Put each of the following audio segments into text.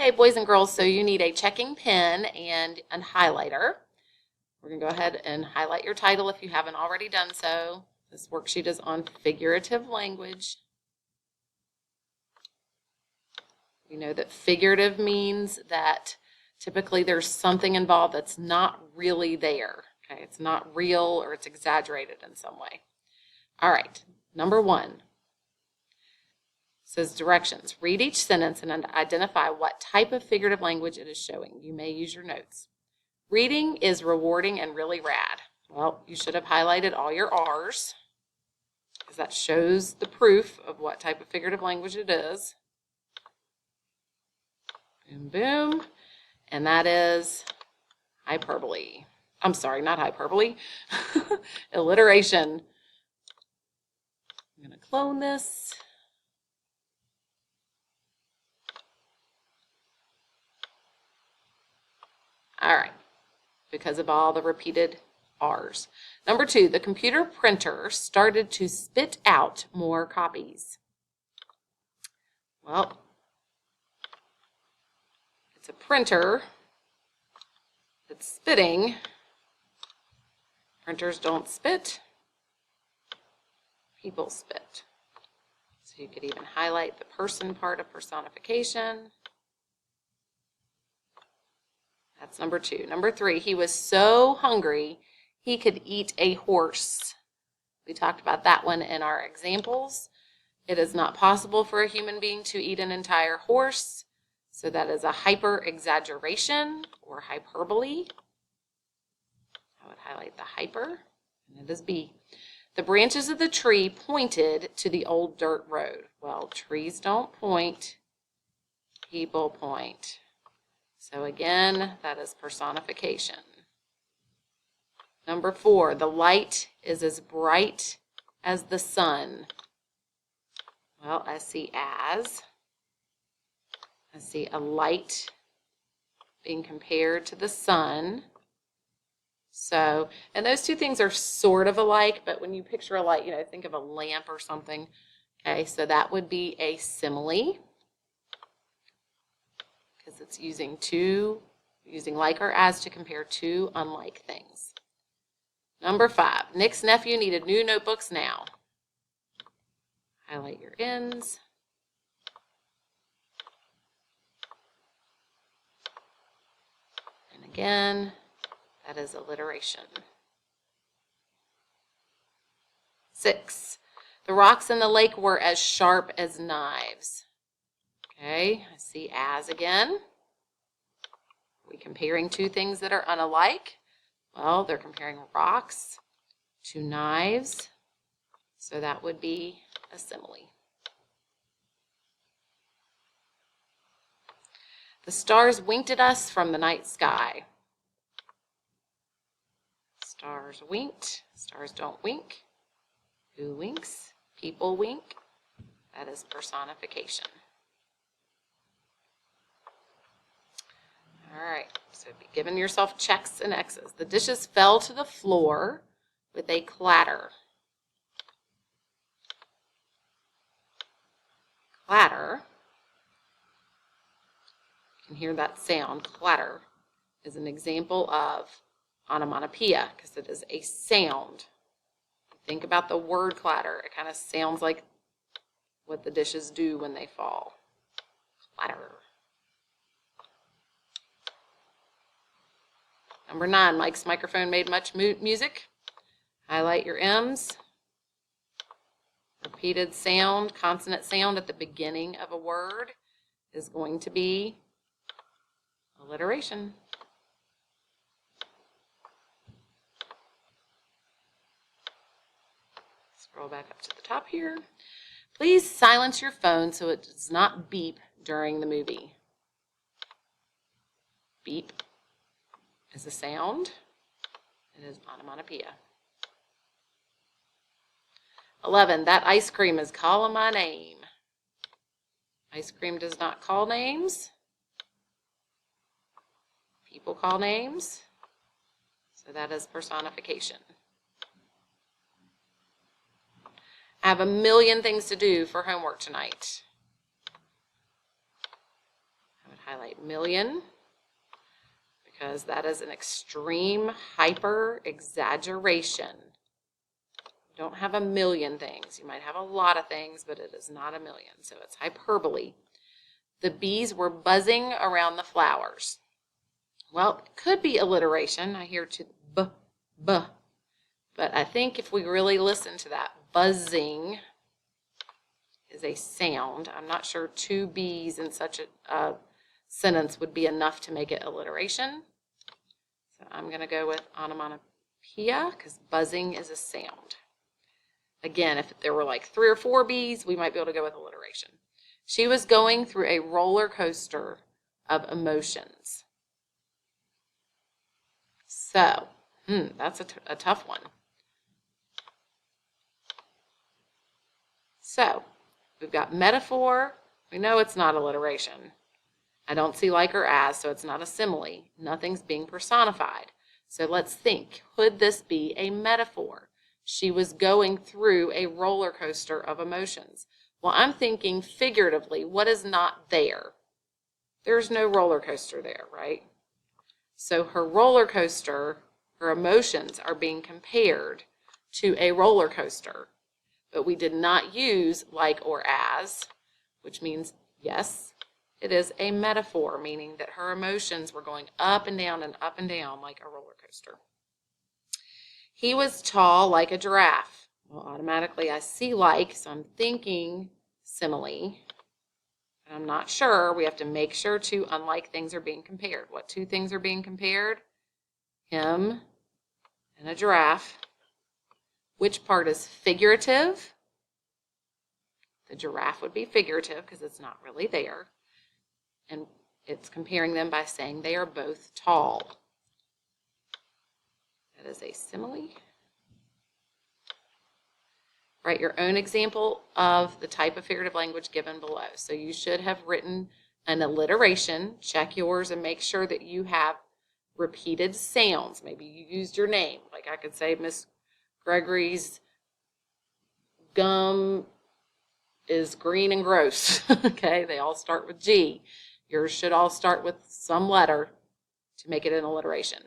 Okay, boys and girls, so you need a checking pen and a highlighter. We're going to go ahead and highlight your title if you haven't already done so. This worksheet is on figurative language. We know that figurative means that typically there's something involved that's not really there. Okay, it's not real or it's exaggerated in some way. All right, number 1 says directions. Read each sentence and identify what type of figurative language it is showing. You may use your notes. Reading is rewarding and really rad. Well, you should have highlighted all your R's because that shows the proof of what type of figurative language it is. Boom, boom. And that is hyperbole. I'm sorry, not hyperbole. Alliteration. I'm going to clone this. All right, because of all the repeated R's. Number 2, the computer printer started to spit out more copies. Well, it's a printer that's spitting. Printers don't spit. People spit. So you could even highlight the person part of personification. That's number 2. Number 3, he was so hungry he could eat a horse. We talked about that one in our examples. It is not possible for a human being to eat an entire horse, so that is a hyper-exaggeration or hyperbole. I would highlight the hyper, and it is B. The branches of the tree pointed to the old dirt road. Well, trees don't point, people point. So again, that is personification. Number 4, the light is as bright as the sun. Well, I see as. I see a light being compared to the sun. So, and those two things are sort of alike, but when you picture a light, think of a lamp or something. Okay, so that would be a simile. Because it's using like or as to compare two unlike things. Number 5, Nick's nephew needed new notebooks now. Highlight your ends. And again, that is alliteration. 6, the rocks in the lake were as sharp as knives. Okay, I see as again. Are we comparing two things that are unalike? Well, they're comparing rocks to knives, so that would be a simile. The stars winked at us from the night sky. Stars winked. Stars don't wink. Who winks? People wink. That is personification. All right, so be giving yourself checks and X's. The dishes fell to the floor with a clatter. Clatter. You can hear that sound. Clatter is an example of onomatopoeia because it is a sound. Think about the word clatter. It kind of sounds like what the dishes do when they fall. Clatter. Number 9, Mike's microphone made much music. Highlight your M's. Repeated sound, consonant sound at the beginning of a word is going to be alliteration. Scroll back up to the top here. Please silence your phone so it does not beep during the movie. Beep is a sound. It is onomatopoeia. 11, that ice cream is calling my name. Ice cream does not call names. People call names. So that is personification. I have a million things to do for homework tonight. I would highlight million, because that is an extreme hyper exaggeration. You don't have a million things. You might have a lot of things, but it is not a million, so it's hyperbole. The bees were buzzing around the flowers. Well, it could be alliteration. I hear to b, but I think if we really listen to that, buzzing is a sound. I'm not sure two bees in such a sentence would be enough to make it alliteration. So I'm going to go with onomatopoeia because buzzing is a sound. Again, if there were like 3 or 4 bees, we might be able to go with alliteration. She was going through a roller coaster of emotions. So, that's a tough one. So, we've got metaphor. We know it's not alliteration. I don't see like or as, so it's not a simile. Nothing's being personified. So let's think. Could this be a metaphor? She was going through a roller coaster of emotions. Well, I'm thinking figuratively, what is not there? There's no roller coaster there, right? So her roller coaster, her emotions are being compared to a roller coaster. But we did not use like or as, which means yes, it is a metaphor, meaning that her emotions were going up and down like a roller coaster. He was tall like a giraffe. Well, automatically I see like, so I'm thinking simile. I'm not sure. We have to make sure two unlike things are being compared. What two things are being compared? Him and a giraffe. Which part is figurative? The giraffe would be figurative because it's not really there. And it's comparing them by saying they are both tall. That is a simile. Write your own example of the type of figurative language given below. So you should have written an alliteration. Check yours and make sure that you have repeated sounds. Maybe you used your name. Like I could say Miss Gregory's gum is green and gross. Okay, they all start with G. Yours should all start with some letter to make it an alliteration.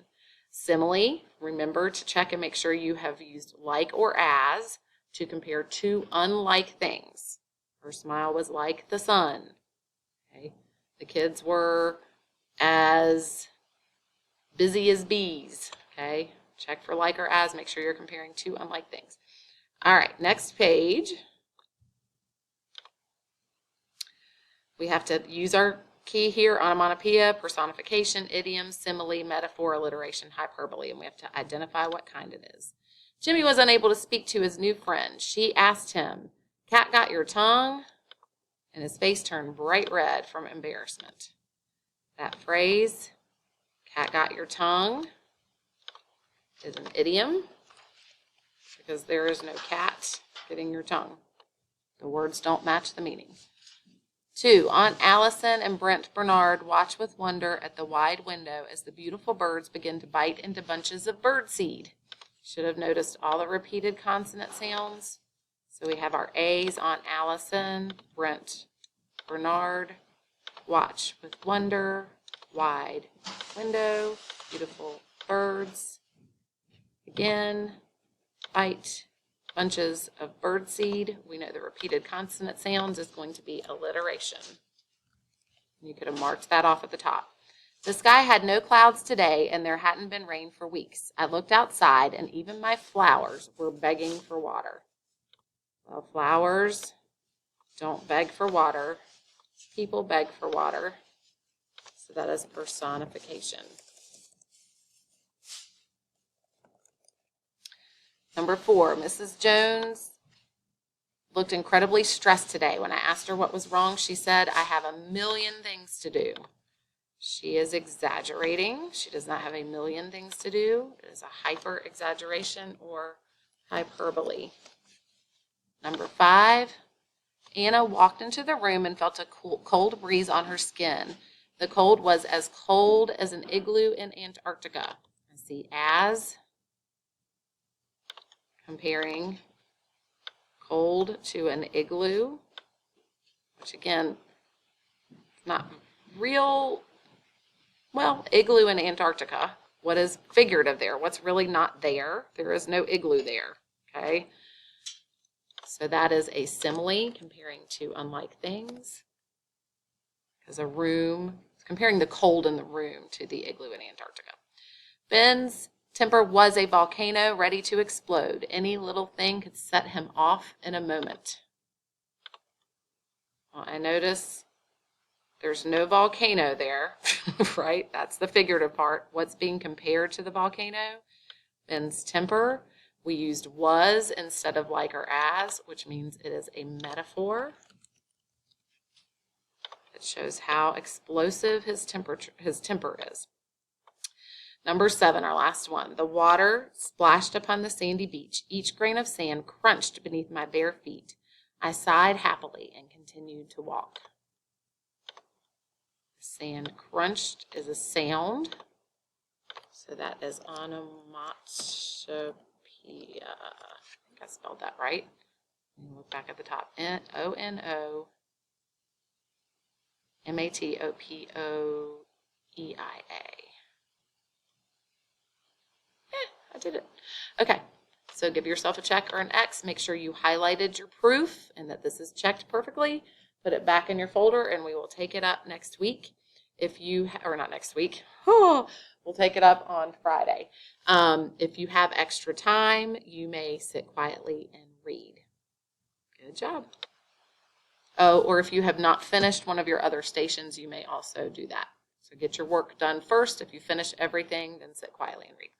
Simile, remember to check and make sure you have used like or as to compare two unlike things. Her smile was like the sun. Okay, the kids were as busy as bees. Okay, check for like or as, make sure you're comparing two unlike things. All right, next page. We have to use our key here, onomatopoeia, personification, idiom, simile, metaphor, alliteration, hyperbole, and we have to identify what kind it is. Jimmy was unable to speak to his new friend. She asked him, "Cat got your tongue?" And his face turned bright red from embarrassment. That phrase, "cat got your tongue," is an idiom because there is no cat getting your tongue. The words don't match the meaning. 2. Aunt Allison and Brent Bernard watch with wonder at the wide window as the beautiful birds begin to bite into bunches of birdseed. Should have noticed all the repeated consonant sounds. So we have our A's, Aunt Allison, Brent Bernard, watch with wonder, wide window, beautiful birds. Again, bite bunches of birdseed. We know the repeated consonant sounds is going to be alliteration. You could have marked that off at the top. The sky had no clouds today, and there hadn't been rain for weeks. I looked outside, and even my flowers were begging for water. Well, flowers don't beg for water. People beg for water. So that is personification. Number 4, Mrs. Jones looked incredibly stressed today. When I asked her what was wrong, she said, "I have a million things to do." She is exaggerating. She does not have a million things to do. It is a hyper exaggeration or hyperbole. Number 5, Anna walked into the room and felt a cold breeze on her skin. The cold was as cold as an igloo in Antarctica. I see as, comparing cold to an igloo, which again, not real, well, igloo in Antarctica. What is figurative there? What's really not there? There is no igloo there, okay? So that is a simile, comparing two unlike things. Because a room, comparing the cold in the room to the igloo in Antarctica. Ben's temper was a volcano ready to explode. Any little thing could set him off in a moment. Well, I notice there's no volcano there, right? That's the figurative part. What's being compared to the volcano? Ben's temper. We used was instead of like or as, which means it is a metaphor. It shows how explosive his temper is. Number 7, our last one. The water splashed upon the sandy beach. Each grain of sand crunched beneath my bare feet. I sighed happily and continued to walk. Sand crunched is a sound. So that is onomatopoeia. I think I spelled that right. Look back at the top. onomatopoeia. I did it. Okay, so give yourself a check or an X. Make sure you highlighted your proof and that this is checked perfectly. Put it back in your folder and we will take it up next week. If you, or not next week, we'll take it up on Friday. If you have extra time, you may sit quietly and read. Good job. Oh, or if you have not finished one of your other stations, you may also do that. So get your work done first. If you finish everything, then sit quietly and read.